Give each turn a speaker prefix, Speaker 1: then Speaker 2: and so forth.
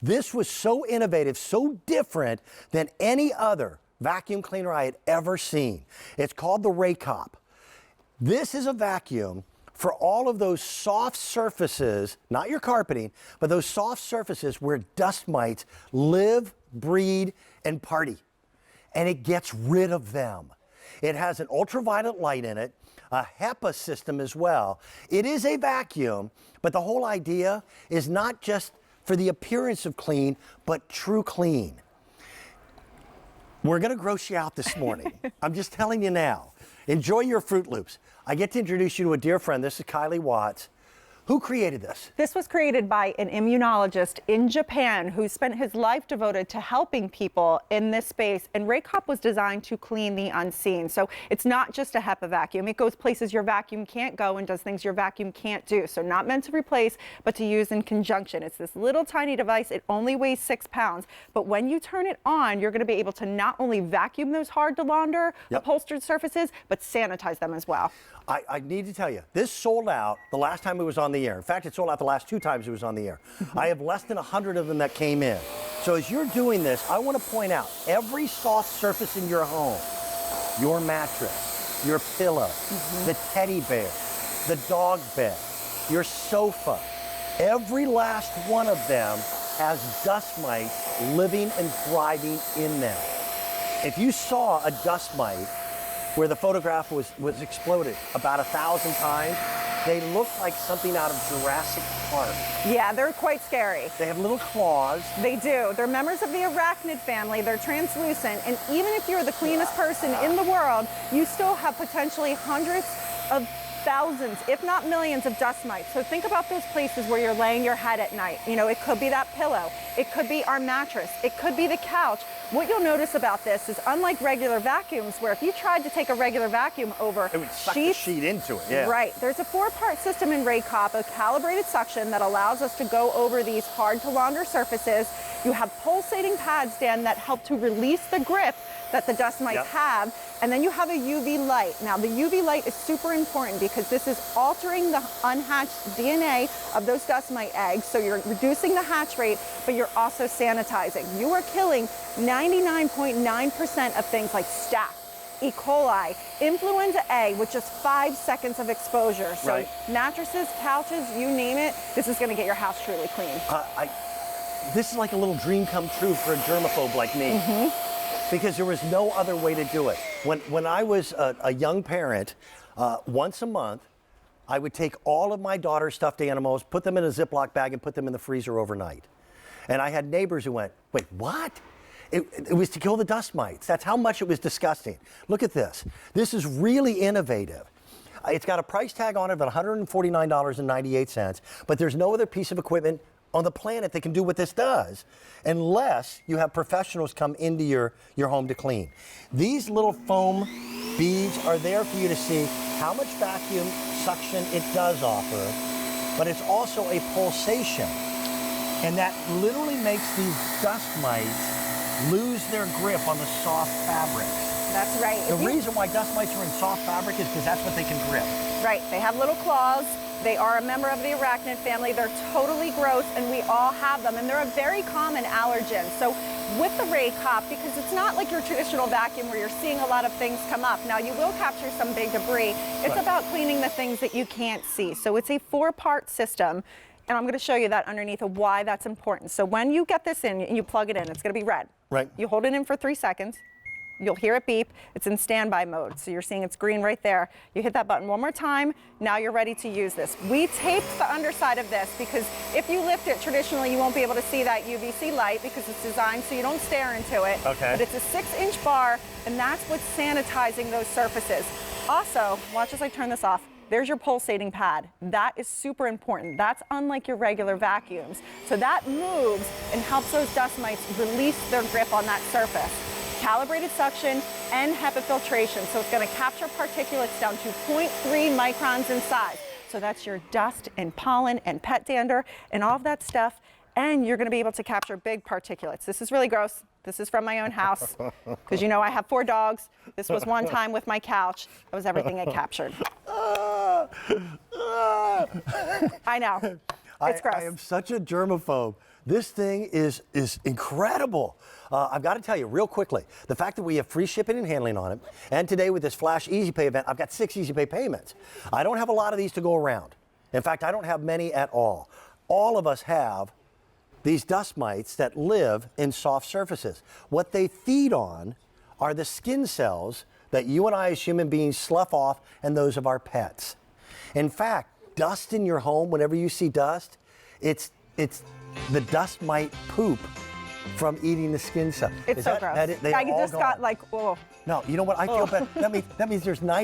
Speaker 1: This was so innovative, so different than any other vacuum cleaner I had ever seen. It's called the RAYCOP. This is a vacuum for all of those soft surfaces, not your carpeting, but those soft surfaces where dust mites live, breed, and party. And it gets rid of them. It has an ultraviolet light in it, a HEPA system as well. It is a vacuum, but the whole idea is not just for the appearance of clean, but true clean. We're gonna gross you out this morning. I'm just telling you now. Enjoy your Fruit Loops. I get to introduce you to a dear friend. This is Kylie Watts. Who created this?
Speaker 2: This was created by an immunologist in Japan who spent his life devoted to helping people in this space. And RAYCOP was designed to clean the unseen. So it's not just a HEPA vacuum. It goes places your vacuum can't go and does things your vacuum can't do. So not meant to replace, but to use in conjunction. It's this little tiny device. It only weighs 6 pounds. But when you turn it on, you're going to be able to not only vacuum those hard to launder upholstered surfaces, but sanitize them as well.
Speaker 1: I need to tell you, this sold out the last time it was on the air. In fact, it sold out the last 2 times it was on the air. I have less than 100 of them that came in. So as you're doing this, I want to point out every soft surface in your home, your mattress, your pillow, the teddy bear, the dog bed, your sofa, every last one of them has dust mites living and thriving in them. If you saw a dust mite where the photograph was exploded about 1,000 times, they look like something out of Jurassic Park.
Speaker 2: Yeah, they're quite scary.
Speaker 1: They have little claws.
Speaker 2: They do. They're members of the arachnid family. They're translucent. And even if you're the cleanest person in the world, you still have potentially hundreds of thousands, if not millions, of dust mites. So think about those places where you're laying your head at night. You know, it could be that pillow. It could be our mattress. It could be the couch. What you'll notice about this is, unlike regular vacuums, where if you tried to take a regular vacuum over
Speaker 1: it would suck the sheet into it. Yeah.
Speaker 2: Right. There's a 4-part system in RAYCOP, a calibrated suction that allows us to go over these hard to launder surfaces. You have pulsating pads, Dan, that help to release the grip that the dust mites have. And then you have a UV light. Now, the UV light is super important because this is altering the unhatched DNA of those dust mite eggs. So you're reducing the hatch rate, but you're also sanitizing. You are killing 99.9% of things like staph, E. coli, influenza A with just 5 seconds of exposure. So mattresses, couches, you name it, this is gonna get your house truly clean.
Speaker 1: This is like a little dream come true for a germaphobe like me. Because there was no other way to do it. When I was a young parent, once a month, I would take all of my daughter's stuffed animals, put them in a Ziploc bag, and put them in the freezer overnight. And I had neighbors who went, wait, what? It was to kill the dust mites. That's how much it was disgusting. Look at this. This is really innovative. It's got a price tag on it of $149.98, but there's no other piece of equipment on the planet that can do what this does, unless you have professionals come into your home to clean. These little foam beads are there for you to see how much vacuum suction it does offer, but it's also a pulsation. And that literally makes these dust mites lose their grip on the soft fabrics.
Speaker 2: That's right.
Speaker 1: The reason why dust mites are in soft fabric is because that's what they can grip.
Speaker 2: Right, they have little claws. They are a member of the arachnid family. They're totally gross, and we all have them, and they're a very common allergen. So with the RAYCOP, because it's not like your traditional vacuum where you're seeing a lot of things come up. Now, you will capture some big debris. It's about cleaning the things that you can't see. So it's a 4-part system, and I'm going to show you that underneath of why that's important. So when you get this in and you plug it in, it's going to be red.
Speaker 1: Right.
Speaker 2: You hold it in for 3 seconds. You'll hear it beep. It's in standby mode. So you're seeing it's green right there. You hit that button one more time. Now you're ready to use this. We taped the underside of this because if you lift it traditionally, you won't be able to see that UVC light because it's designed so you don't stare into it.
Speaker 1: Okay.
Speaker 2: But it's a 6-inch bar, and that's what's sanitizing those surfaces. Also, watch as I turn this off. There's your pulsating pad. That is super important. That's unlike your regular vacuums. So that moves and helps those dust mites release their grip on that surface. Calibrated suction and HEPA filtration. So it's going to capture particulates down to 0.3 microns in size. So that's your dust and pollen and pet dander and all of that stuff. And you're going to be able to capture big particulates. This is really gross. This is from my own house because you know I have 4 dogs. This was one time with my couch. That was everything it captured. I know. It's gross.
Speaker 1: I am such a germaphobe This thing is incredible. I've got to tell you real quickly, the fact that we have free shipping and handling on it, and today with this Flash Easy Pay event, I've got 6 Easy Pay payments. I don't have a lot of these to go around. In fact, I don't have many at all. All of us have these dust mites that live in soft surfaces. What they feed on are the skin cells that you and I as human beings slough off, and those of our pets. In fact, dust in your home, whenever you see dust, it's the dust mite poop from eating the skin cell.
Speaker 2: It's so gross. I just got like, oh.
Speaker 1: No, you know what? I feel bad. That means there's 90